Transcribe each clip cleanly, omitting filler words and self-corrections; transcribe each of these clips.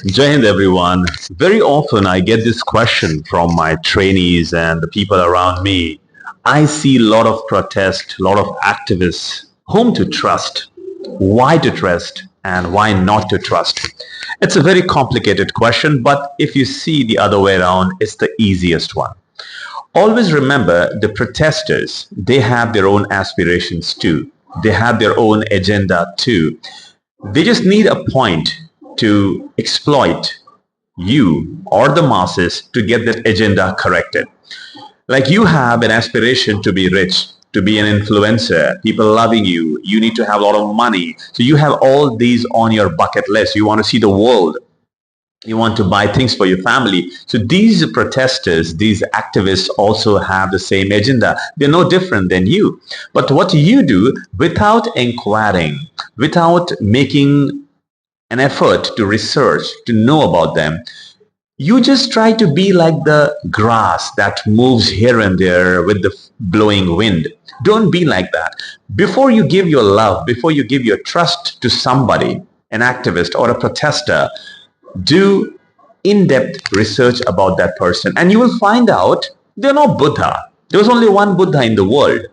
Jai Hind, everyone. Very often I get this question from my trainees and the people around me. I see a lot of protest, a lot of activists. Whom to trust? Why to trust? And why not to trust? It's a very complicated question, but if you see the other way around, it's the easiest one. Always remember the protesters, they have their own aspirations too. They have their own agenda too. They just need a point to exploit you or the masses to get that agenda corrected. Like you have an aspiration to be rich, to be an influencer, people loving you, you need to have a lot of money. So you have all these on your bucket list. You want to see the world. You want to buy things for your family. So these protesters, these activists also have the same agenda. They're no different than you. But what you do without inquiring, without making an effort to research, to know about them, you just try to be like the grass that moves here and there with the blowing wind. Don't be like that. Before you give your love, before you give your trust to somebody, an activist or a protester, do in-depth research about that person and you will find out they're not Buddha. There was only one Buddha in the world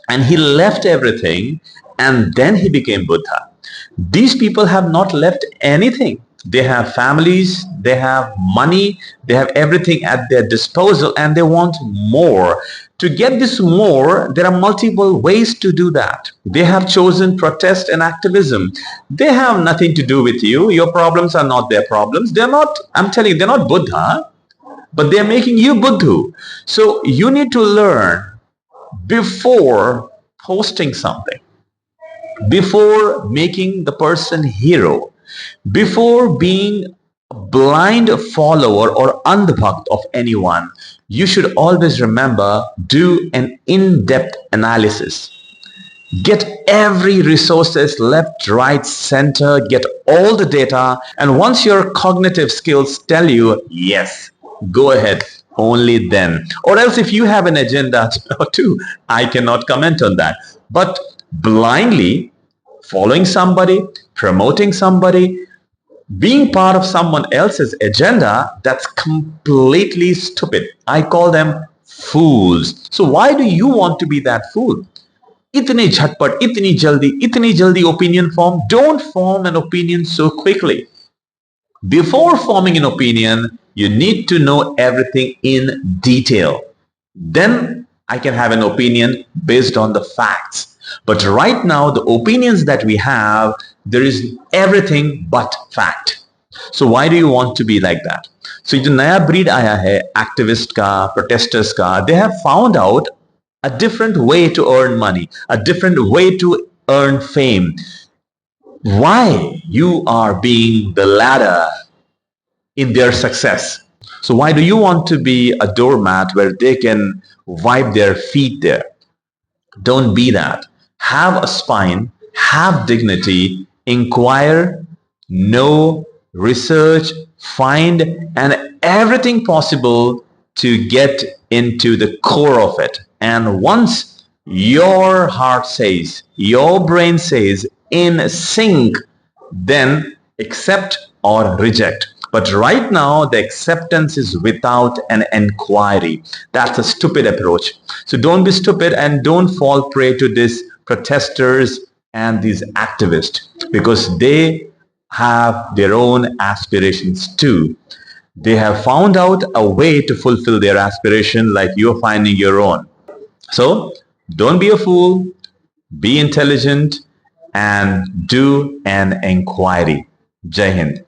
and he left everything and then he became Buddha. These people have not left anything. They have families, they have money, they have everything at their disposal and they want more. To get this more, there are multiple ways to do that. They have chosen protest and activism. They have nothing to do with you. Your problems are not their problems. They're not, I'm telling you, they're not Buddha, but they're making you Buddha. So you need to learn before posting something, before making the person hero, before being a blind follower or andhbhakt of anyone, you should always remember, do an in-depth analysis. Get every resources left, right, center, get all the data, and once your cognitive skills tell you, yes, go ahead, only then. Or else if you have an agenda too, I cannot comment on that. But blindly following somebody, promoting somebody, being part of someone else's agenda, that's completely stupid. I call them fools. So why do you want to be that fool? Itni jhatpat, itni jaldi opinion form. Don't form an opinion so quickly. Before forming an opinion, you need to know everything in detail. Then I can have an opinion based on the facts. But right now, the opinions that we have, there is everything but fact. So why do you want to be like that? So जो नया breed आया है activist का, protesters का, they have found out a different way to earn money, a different way to earn fame. Why you are being the ladder in their success? So why do you want to be a doormat where they can wipe their feet there? Don't be that. Have a spine, have dignity, inquire, know, research, find, and everything possible to get into the core of it. And once your heart says, your brain says, in sync, then accept or reject. But right now, the acceptance is without an inquiry. That's a stupid approach. So don't be stupid and don't fall prey to these protesters and these activists because they have their own aspirations too. They have found out a way to fulfill their aspiration like you're finding your own. So don't be a fool, be intelligent and do an inquiry. Jai Hind.